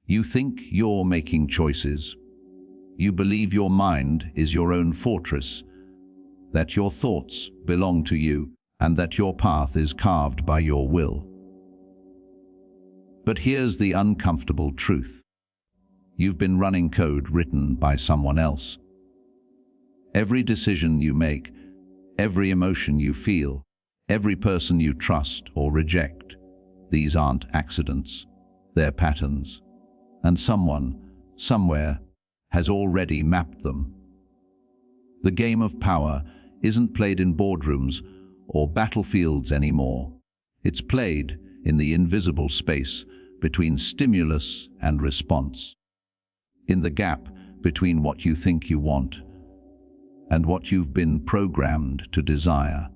You think you're making choices. You believe your mind is your own fortress, that your thoughts belong to you, and that your path is carved by your will. But here's the uncomfortable truth. You've been running code written by someone else. Every decision you make, every emotion you feel, every person you trust or reject, these aren't accidents, they're patterns. And someone, somewhere, has already mapped them. The game of power isn't played in boardrooms or battlefields anymore. It's played in the invisible space between stimulus and response, in the gap between what you think you want and what you've been programmed to desire.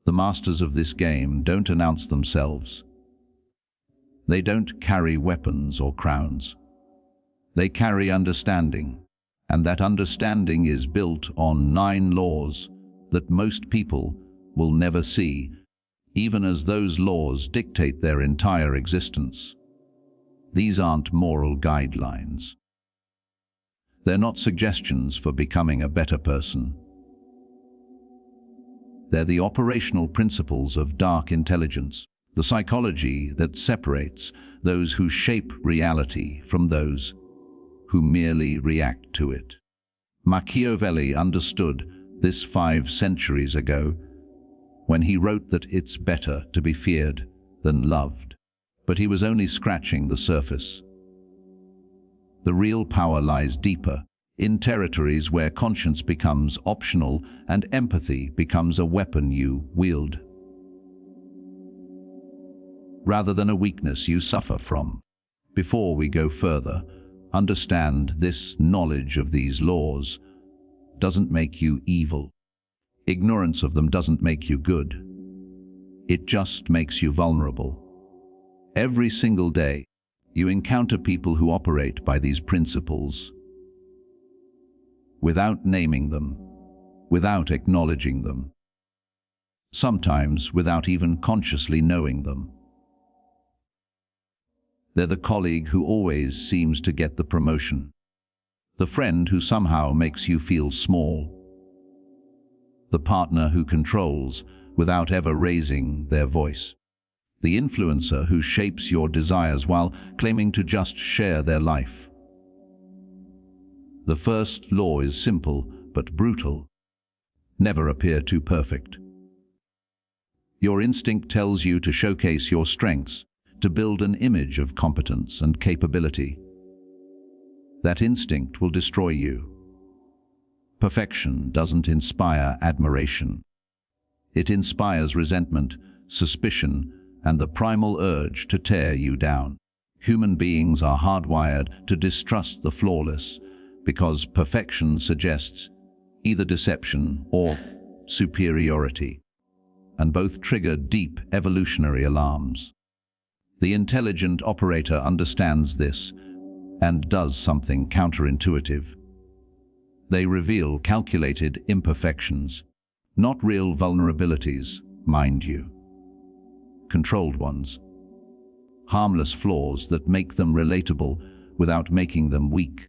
The masters of this game don't announce themselves. They don't carry weapons or crowns. They carry understanding, and that understanding is built on 9 laws that most people will never see, even as those laws dictate their entire existence. These aren't moral guidelines. They're not suggestions for becoming a better person. They're the operational principles of dark intelligence, the psychology that separates those who shape reality from those who merely react to it. Machiavelli understood this 5 centuries ago when he wrote that it's better to be feared than loved. But he was only scratching the surface. The real power lies deeper, in territories where conscience becomes optional and empathy becomes a weapon you wield, rather than a weakness you suffer from. Before we go further, understand this: knowledge of these laws doesn't make you evil. Ignorance of them doesn't make you good. It just makes you vulnerable. Every single day, you encounter people who operate by these principles without naming them, without acknowledging them, sometimes without even consciously knowing them. They're the colleague who always seems to get the promotion, the friend who somehow makes you feel small, the partner who controls without ever raising their voice, the influencer who shapes your desires while claiming to just share their life. The first law is simple but brutal. Never appear too perfect. Your instinct tells you to showcase your strengths, to build an image of competence and capability. That instinct will destroy you. Perfection doesn't inspire admiration. It inspires resentment, suspicion, and the primal urge to tear you down. Human beings are hardwired to distrust the flawless because perfection suggests either deception or superiority, and both trigger deep evolutionary alarms. The intelligent operator understands this and does something counterintuitive. They reveal calculated imperfections, not real vulnerabilities, mind you. Controlled ones. Harmless flaws that make them relatable without making them weak.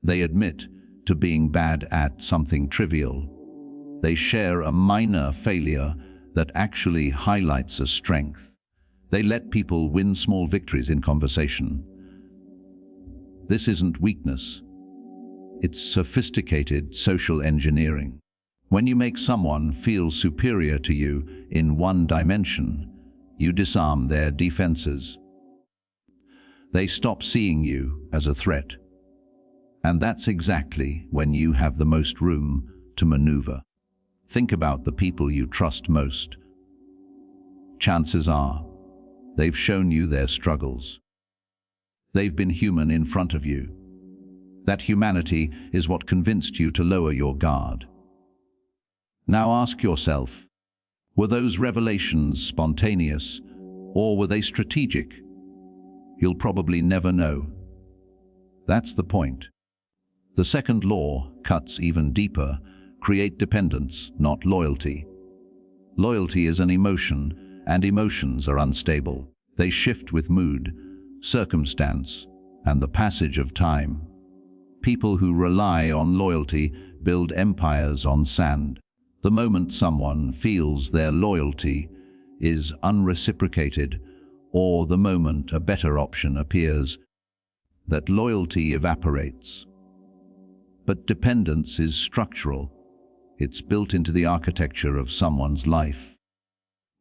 They admit to being bad at something trivial. They share a minor failure that actually highlights a strength. They let people win small victories in conversation. This isn't weakness. It's sophisticated social engineering. When you make someone feel superior to you in one dimension, you disarm their defenses. They stop seeing you as a threat. And that's exactly when you have the most room to maneuver. Think about the people you trust most. Chances are, they've shown you their struggles. They've been human in front of you. That humanity is what convinced you to lower your guard. Now ask yourself, were those revelations spontaneous, or were they strategic? You'll probably never know. That's the point. The second law cuts even deeper: create dependence, not loyalty. Loyalty is an emotion, and emotions are unstable. They shift with mood, circumstance, and the passage of time. People who rely on loyalty build empires on sand. The moment someone feels their loyalty is unreciprocated, or the moment a better option appears, that loyalty evaporates. But dependence is structural. It's built into the architecture of someone's life.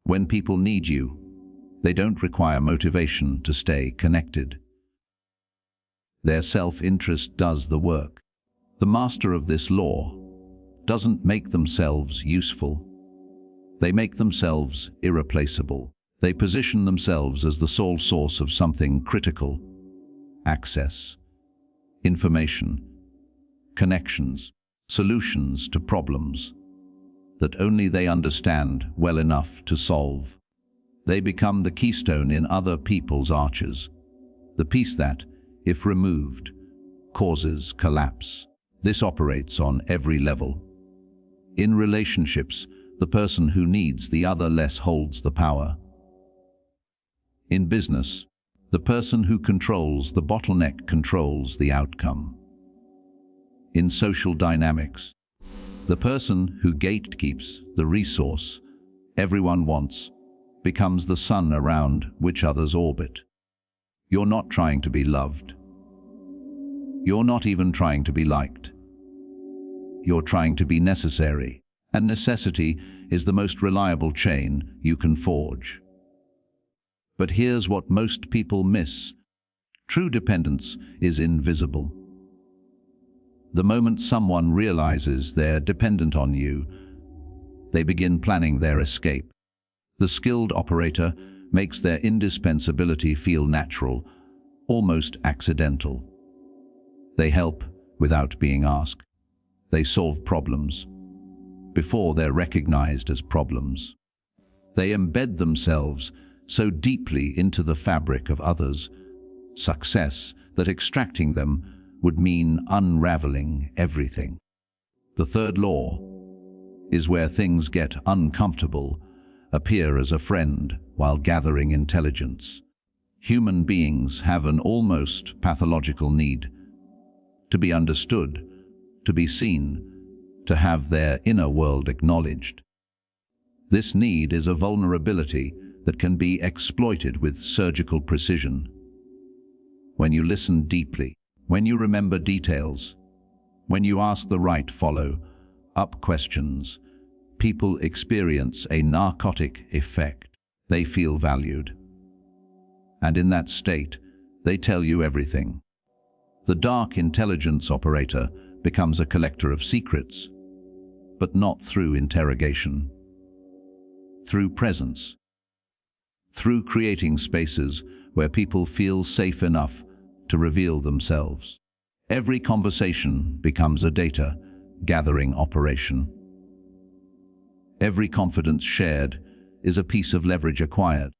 When people need you, they don't require motivation to stay connected. Their self-interest does the work. The master of this law doesn't make themselves useful. They make themselves irreplaceable. They position themselves as the sole source of something critical: access, information, connections, solutions to problems that only they understand well enough to solve. They become the keystone in other people's arches, the piece that, if removed, causes collapse. This operates on every level. In relationships, the person who needs the other less holds the power. In business, the person who controls the bottleneck controls the outcome. In social dynamics, the person who gatekeeps the resource everyone wants becomes the sun around which others orbit. You're not trying to be loved. You're not even trying to be liked. You're trying to be necessary, and necessity is the most reliable chain you can forge. But here's what most people miss. True dependence is invisible. The moment someone realizes they're dependent on you, they begin planning their escape. The skilled operator makes their indispensability feel natural, almost accidental. They help without being asked. They solve problems before they're recognized as problems. They embed themselves so deeply into the fabric of others' success that extracting them would mean unraveling everything. The third law is where things get uncomfortable. Appear as a friend while gathering intelligence. Human beings have an almost pathological need to be understood, to be seen, to have their inner world acknowledged. This need is a vulnerability that can be exploited with surgical precision. When you listen deeply, when you remember details, when you ask the right follow-up questions, people experience a narcotic effect. They feel valued. And in that state, they tell you everything. The dark intelligence operator becomes a collector of secrets, but not through interrogation. Through presence. Through creating spaces where people feel safe enough to reveal themselves. Every conversation becomes a data-gathering operation. Every confidence shared is a piece of leverage acquired.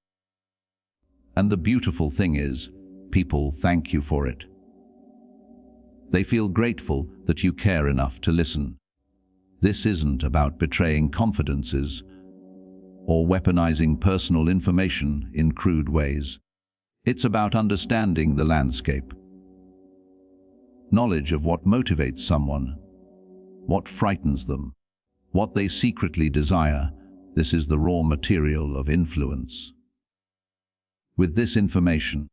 And the beautiful thing is, people thank you for it. They feel grateful that you care enough to listen. This isn't about betraying confidences or weaponizing personal information in crude ways. It's about understanding the landscape. Knowledge of what motivates someone, what frightens them, what they secretly desire. This is the raw material of influence. With this information,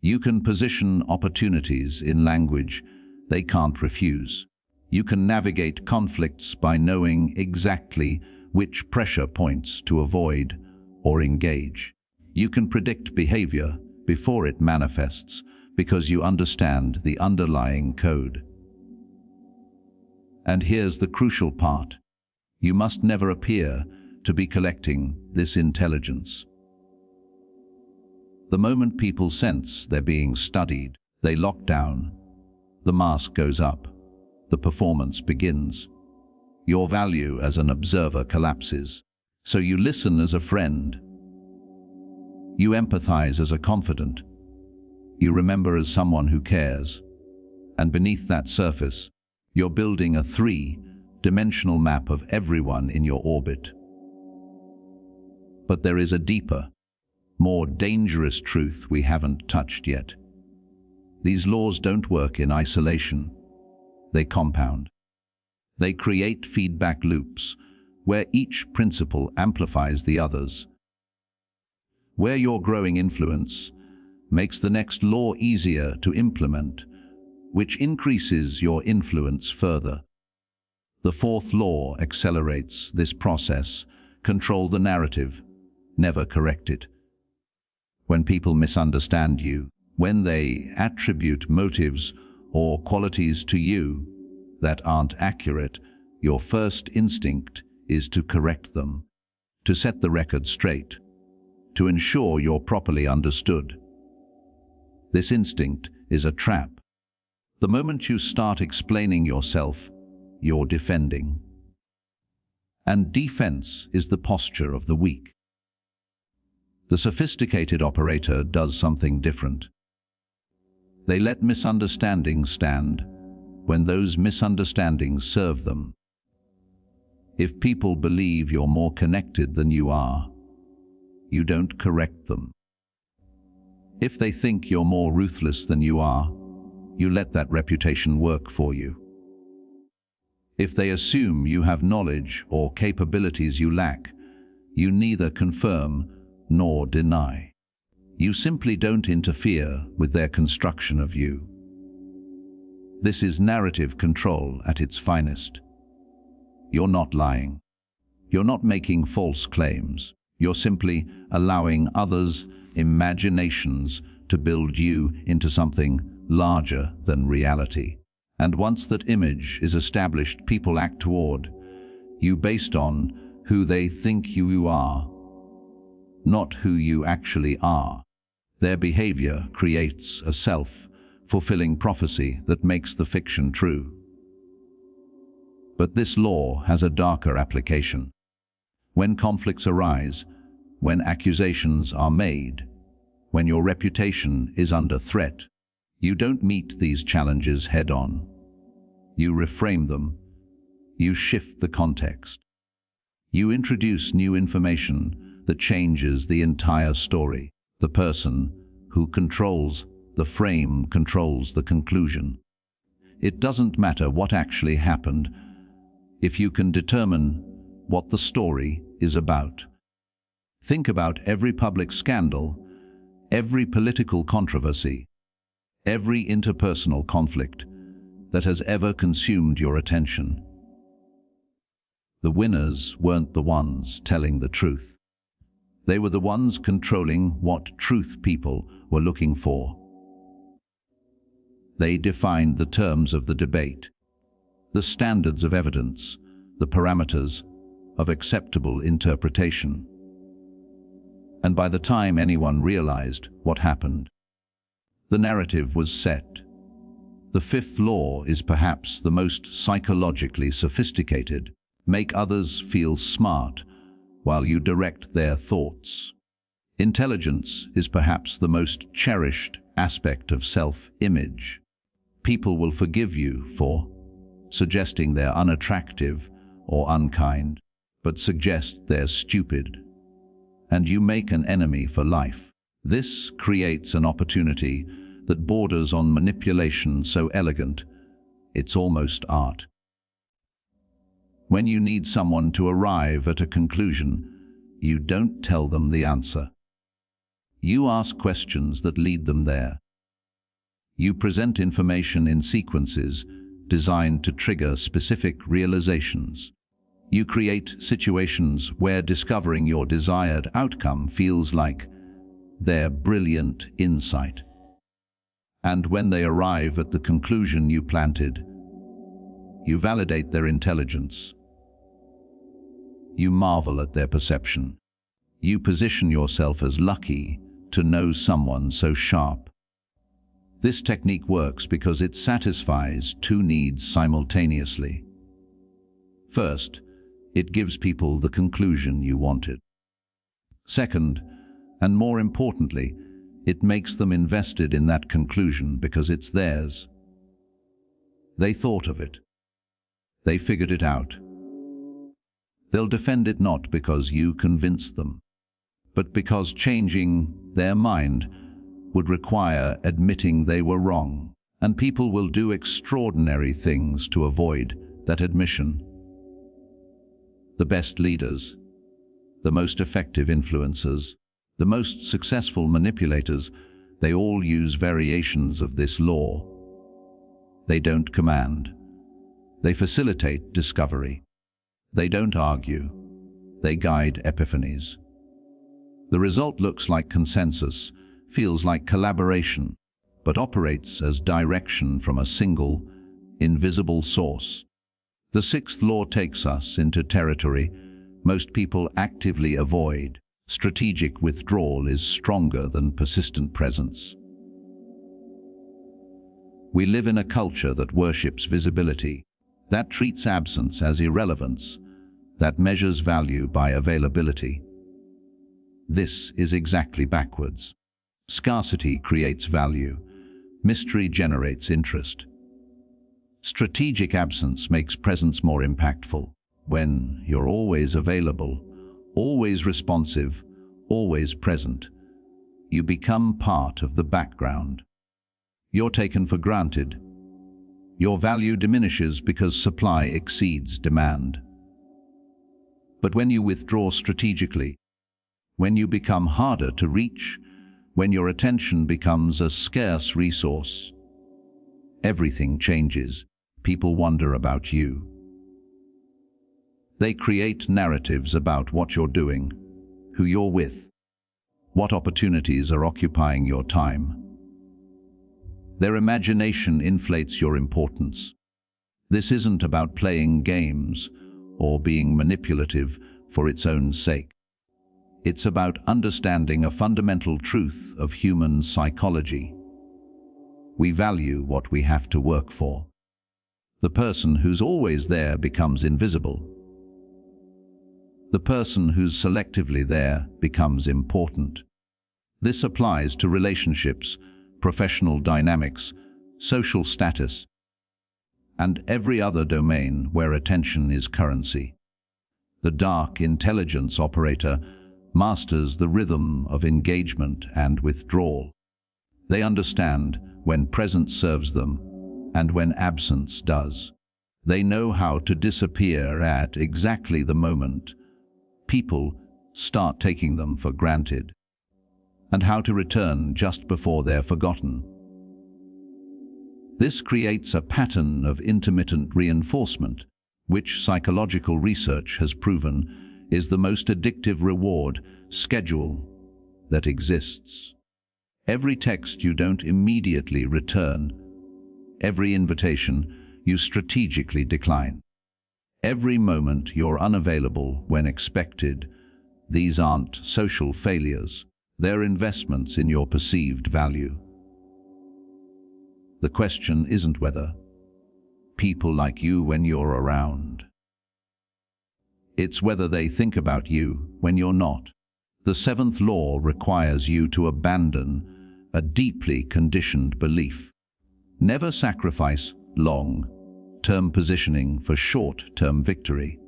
you can position opportunities in language they can't refuse. You can navigate conflicts by knowing exactly which pressure points to avoid or engage. You can predict behavior before it manifests because you understand the underlying code. And here's the crucial part. You must never appear to be collecting this intelligence. The moment people sense they're being studied, they lock down. The mask goes up. The performance begins. Your value as an observer collapses. So you listen as a friend. You empathize as a confidant. You remember as someone who cares. And beneath that surface, you're building a three-dimensional map of everyone in your orbit. But there is a deeper, more dangerous truth we haven't touched yet. These laws don't work in isolation. They compound. They create feedback loops where each principle amplifies the others. Where your growing influence makes the next law easier to implement, which increases your influence further. The fourth law accelerates this process. Control the narrative, never correct it. When people misunderstand you, when they attribute motives or qualities to you that aren't accurate, your first instinct is to correct them, to set the record straight, to ensure you're properly understood. This instinct is a trap. The moment you start explaining yourself, you're defending. And defense is the posture of the weak. The sophisticated operator does something different. They let misunderstandings stand when those misunderstandings serve them. If people believe you're more connected than you are, you don't correct them. If they think you're more ruthless than you are, you let that reputation work for you. If they assume you have knowledge or capabilities you lack, you neither confirm nor deny. You simply don't interfere with their construction of you. This is narrative control at its finest. You're not lying. You're not making false claims. You're simply allowing others' imaginations to build you into something larger than reality. And once that image is established, people act toward you based on who they think you are, not who you actually are. Their behavior creates a self-fulfilling prophecy that makes the fiction true. But this law has a darker application. When conflicts arise, when accusations are made, when your reputation is under threat, you don't meet these challenges head-on. You reframe them. You shift the context. You introduce new information that changes the entire story. The person who controls the frame controls the conclusion. It doesn't matter what actually happened if you can determine what the story is about. Think about every public scandal, every political controversy, every interpersonal conflict that has ever consumed your attention. The winners weren't the ones telling the truth. They were the ones controlling what truth people were looking for. They defined the terms of the debate, the standards of evidence, the parameters of acceptable interpretation. And by the time anyone realized what happened, the narrative was set. The fifth law is perhaps the most psychologically sophisticated. Make others feel smart while you direct their thoughts. Intelligence is perhaps the most cherished aspect of self-image. People will forgive you for suggesting they're unattractive or unkind, but suggest they're stupid, and you make an enemy for life. This creates an opportunity that borders on manipulation so elegant, it's almost art. When you need someone to arrive at a conclusion, you don't tell them the answer. You ask questions that lead them there. You present information in sequences designed to trigger specific realizations. You create situations where discovering your desired outcome feels like their brilliant insight. And when they arrive at the conclusion you planted, you validate their intelligence. You marvel at their perception. You position yourself as lucky to know someone so sharp. This technique works because it satisfies two needs simultaneously. First, it gives people the conclusion you wanted. Second, and more importantly, it makes them invested in that conclusion because it's theirs. They thought of it. They figured it out. They'll defend it not because you convinced them, but because changing their mind would require admitting they were wrong, and people will do extraordinary things to avoid that admission. The best leaders, the most effective influencers, the most successful manipulators, they all use variations of this law. They don't command. They facilitate discovery. They don't argue. They guide epiphanies. The result looks like consensus, feels like collaboration, but operates as direction from a single, invisible source. The sixth law takes us into territory most people actively avoid. Strategic withdrawal is stronger than persistent presence. We live in a culture that worships visibility, that treats absence as irrelevance, that measures value by availability. This is exactly backwards. Scarcity creates value. Mystery generates interest. Strategic absence makes presence more impactful. When you're always available, always responsive, always present, you become part of the background. You're taken for granted. Your value diminishes because supply exceeds demand. But when you withdraw strategically, when you become harder to reach, when your attention becomes a scarce resource, everything changes. People wonder about you. They create narratives about what you're doing, who you're with, what opportunities are occupying your time. Their imagination inflates your importance. This isn't about playing games or being manipulative for its own sake. It's about understanding a fundamental truth of human psychology. We value what we have to work for. The person who's always there becomes invisible. The person who's selectively there becomes important. This applies to relationships, professional dynamics, social status, and every other domain where attention is currency. The dark intelligence operator masters the rhythm of engagement and withdrawal. They understand when presence serves them and when absence does. They know how to disappear at exactly the moment people start taking them for granted, and how to return just before they're forgotten. This creates a pattern of intermittent reinforcement, which psychological research has proven is the most addictive reward schedule that exists. Every text you don't immediately return, every invitation you strategically decline, every moment you're unavailable when expected, these aren't social failures, they're investments in your perceived value. The question isn't whether people like you when you're around. It's whether they think about you when you're not. The seventh law requires you to abandon a deeply conditioned belief. Never sacrifice long-term positioning for short-term victory.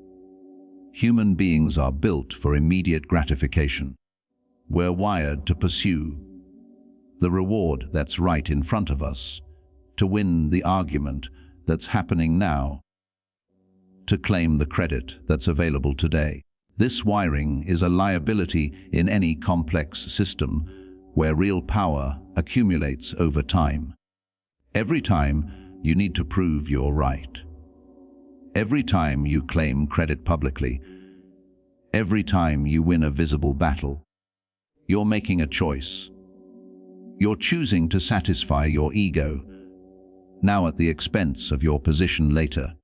Human beings are built for immediate gratification. We're wired to pursue the reward that's right in front of us, to win the argument that's happening now, to claim the credit that's available today. This wiring is a liability in any complex system where real power accumulates over time. Every time you need to prove you're right. Every time you claim credit publicly, every time you win a visible battle, you're making a choice. You're choosing to satisfy your ego, now at the expense of your position later.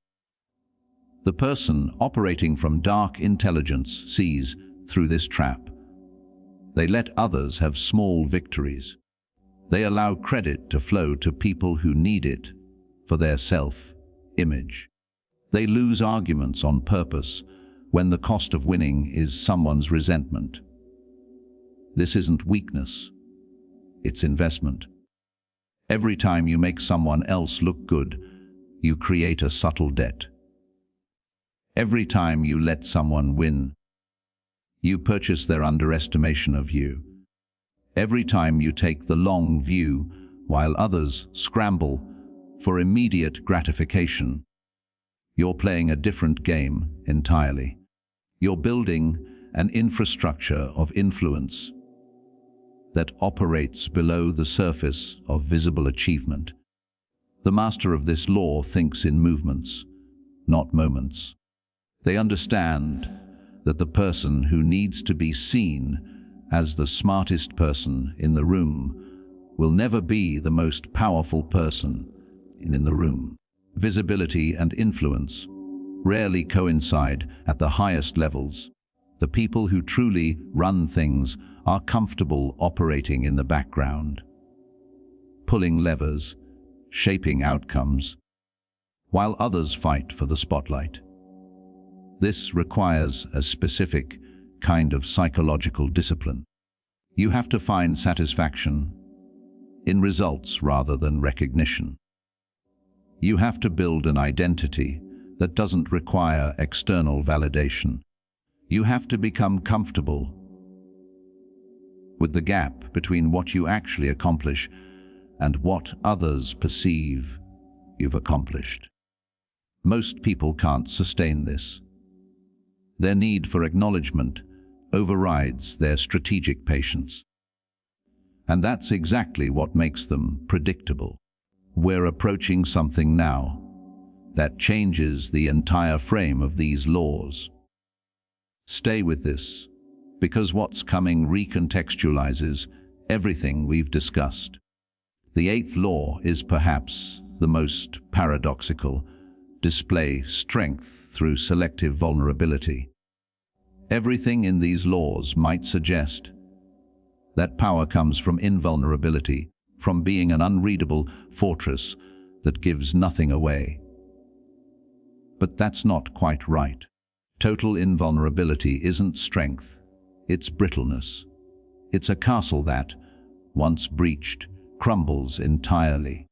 The person operating from dark intelligence sees through this trap. They let others have small victories. They allow credit to flow to people who need it for their self-image. They lose arguments on purpose when the cost of winning is someone's resentment. This isn't weakness, it's investment. Every time you make someone else look good, you create a subtle debt. Every time you let someone win, you purchase their underestimation of you. Every time you take the long view, while others scramble for immediate gratification, you're playing a different game entirely. You're building an infrastructure of influence that operates below the surface of visible achievement. The master of this law thinks in movements, not moments. They understand that the person who needs to be seen as the smartest person in the room will never be the most powerful person in the room. Visibility and influence rarely coincide at the highest levels. The people who truly run things are comfortable operating in the background, pulling levers, shaping outcomes, while others fight for the spotlight. This requires a specific kind of psychological discipline. You have to find satisfaction in results rather than recognition. You have to build an identity that doesn't require external validation. You have to become comfortable with the gap between what you actually accomplish and what others perceive you've accomplished. Most people can't sustain this. Their need for acknowledgement overrides their strategic patience. And that's exactly what makes them predictable. We're approaching something now that changes the entire frame of these laws. Stay with this, because what's coming recontextualizes everything we've discussed. The eighth law is perhaps the most paradoxical: display strength through selective vulnerability. Everything in these laws might suggest that power comes from invulnerability, from being an unreadable fortress that gives nothing away. But that's not quite right. Total invulnerability isn't strength, it's brittleness. It's a castle that, once breached, crumbles entirely.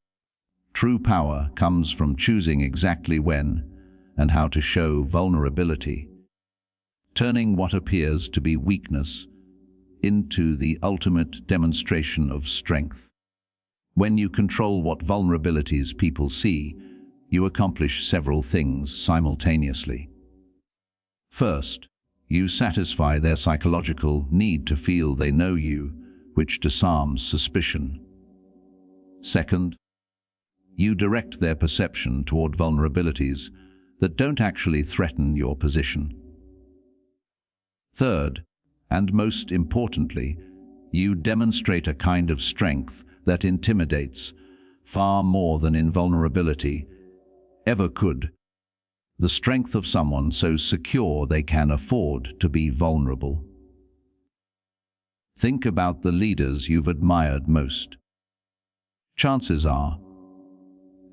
True power comes from choosing exactly when and how to show vulnerability, turning what appears to be weakness into the ultimate demonstration of strength. When you control what vulnerabilities people see, you accomplish several things simultaneously. First, you satisfy their psychological need to feel they know you, which disarms suspicion. Second, you direct their perception toward vulnerabilities that don't actually threaten your position. Third, and most importantly, you demonstrate a kind of strength that intimidates far more than invulnerability ever could. The strength of someone so secure they can afford to be vulnerable. Think about the leaders you've admired most. Chances are,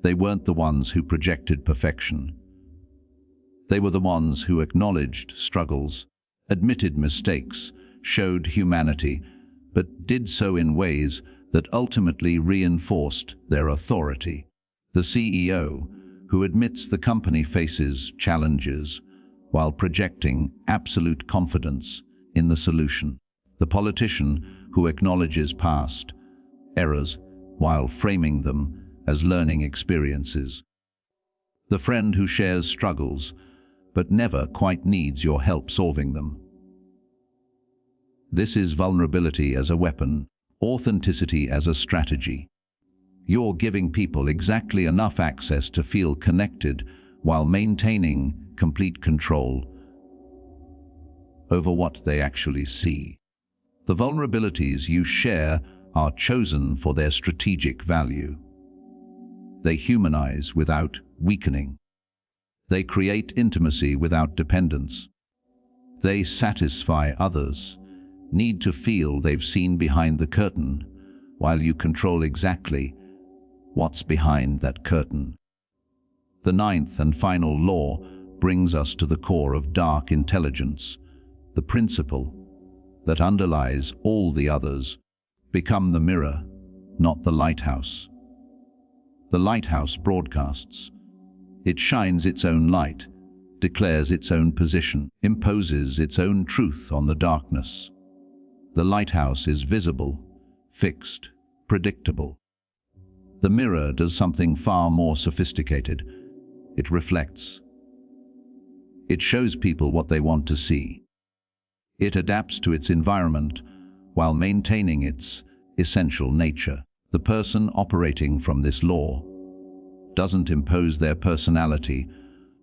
they weren't the ones who projected perfection. They were the ones who acknowledged struggles, admitted mistakes, showed humanity, but did so in ways that ultimately reinforced their authority. The CEO, who admits the company faces challenges while projecting absolute confidence in the solution. The politician, who acknowledges past errors while framing them as learning experiences. The friend who shares struggles but never quite needs your help solving them. This is vulnerability as a weapon, authenticity as a strategy. You're giving people exactly enough access to feel connected while maintaining complete control over what they actually see. The vulnerabilities you share are chosen for their strategic value. They humanize without weakening. They create intimacy without dependence. They satisfy others' need to feel they've seen behind the curtain, while you control exactly what's behind that curtain. The ninth and final law brings us to the core of dark intelligence, the principle that underlies all the others. Become the mirror, not the lighthouse. The lighthouse broadcasts. It shines its own light, declares its own position, imposes its own truth on the darkness. The lighthouse is visible, fixed, predictable. The mirror does something far more sophisticated. It reflects. It shows people what they want to see. It adapts to its environment while maintaining its essential nature. The person operating from this law doesn't impose their personality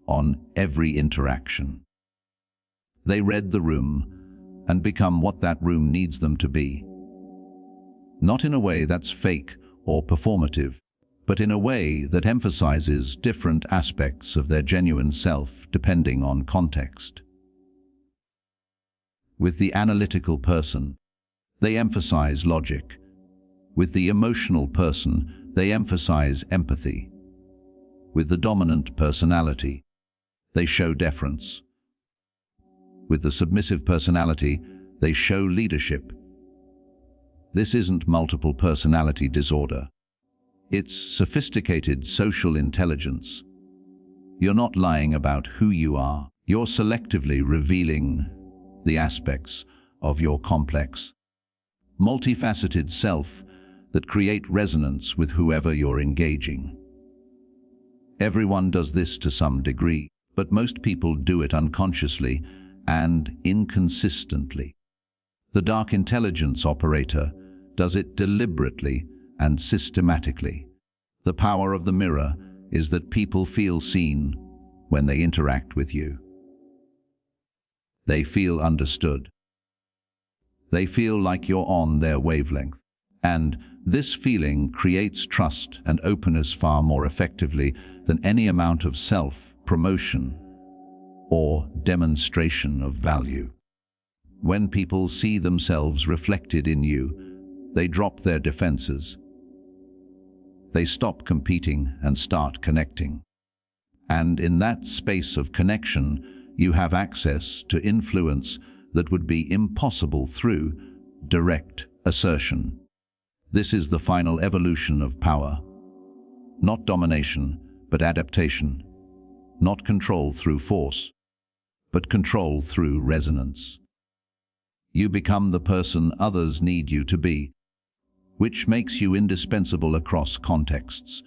on every interaction. They read the room and become what that room needs them to be. Not in a way that's fake or performative, but in a way that emphasizes different aspects of their genuine self depending on context. With the analytical person, they emphasize logic. With the emotional person, they emphasize empathy. With the dominant personality, they show deference. With the submissive personality, they show leadership. This isn't multiple personality disorder. It's sophisticated social intelligence. You're not lying about who you are. You're selectively revealing the aspects of your complex, multifaceted self that create resonance with whoever you're engaging. Everyone does this to some degree, but most people do it unconsciously and inconsistently. The dark intelligence operator does it deliberately and systematically. The power of the mirror is that people feel seen when they interact with you. They feel understood. They feel like you're on their wavelength. And this feeling creates trust and openness far more effectively than any amount of self-promotion or demonstration of value. When people see themselves reflected in you, they drop their defenses. They stop competing and start connecting. And in that space of connection, you have access to influence that would be impossible through direct assertion. This is the final evolution of power. Not domination, but adaptation. Not control through force, but control through resonance. You become the person others need you to be, which makes you indispensable across contexts.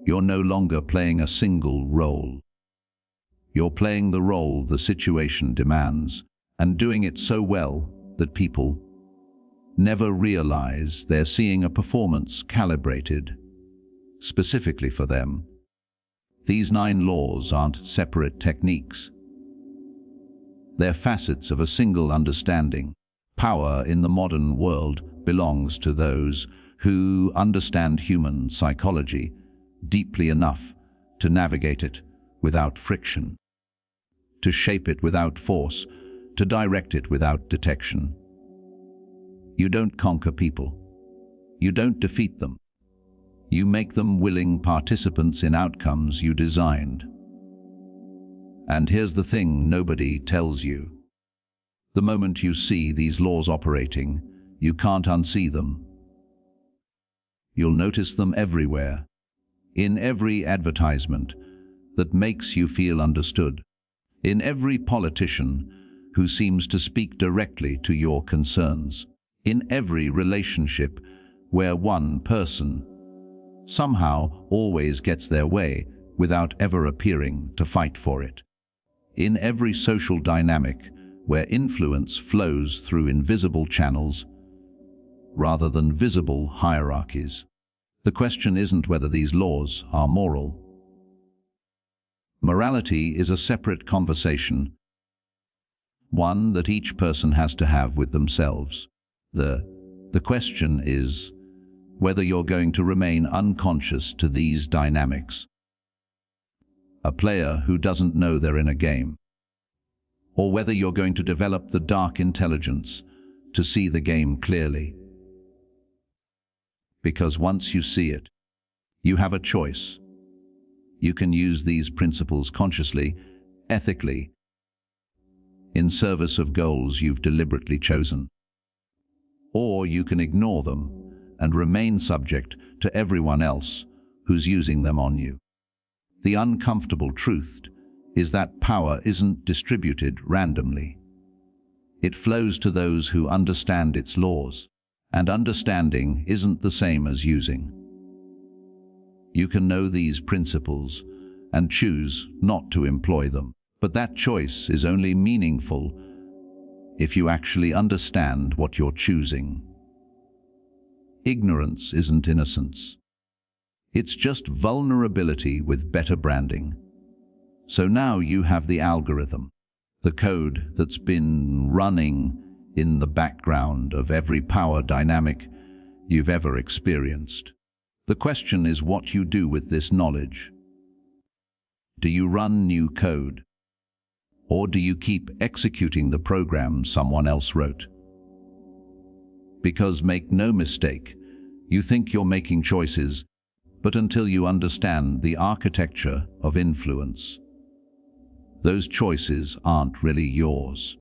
You're no longer playing a single role. You're playing the role the situation demands, and doing it so well that people never realize they're seeing a performance calibrated specifically for them. These 9 laws aren't separate techniques. They're facets of a single understanding. Power in the modern world belongs to those who understand human psychology deeply enough to navigate it without friction, to shape it without force, to direct it without detection. You don't conquer people. You don't defeat them. You make them willing participants in outcomes you designed. And here's the thing nobody tells you. The moment you see these laws operating, you can't unsee them. You'll notice them everywhere, in every advertisement that makes you feel understood, in every politician who seems to speak directly to your concerns, in every relationship where one person somehow always gets their way without ever appearing to fight for it, in every social dynamic where influence flows through invisible channels rather than visible hierarchies. The question isn't whether these laws are moral. Morality is a separate conversation, one that each person has to have with themselves. The question is whether you're going to remain unconscious to these dynamics. A player who doesn't know they're in a game, or whether you're going to develop the dark intelligence to see the game clearly. Because once you see it, you have a choice. You can use these principles consciously, ethically, in service of goals you've deliberately chosen. Or you can ignore them and remain subject to everyone else who's using them on you. The uncomfortable truth is that power isn't distributed randomly. It flows to those who understand its laws And understanding isn't the same as using. You can know these principles and choose not to employ them. But that choice is only meaningful if you actually understand what you're choosing. Ignorance isn't innocence. It's just vulnerability with better branding. So now you have the algorithm, the code that's been running in the background of every power dynamic you've ever experienced. The question is what you do with this knowledge. Do you run new code? Or do you keep executing the program someone else wrote? Because make no mistake, you think you're making choices, but until you understand the architecture of influence, those choices aren't really yours.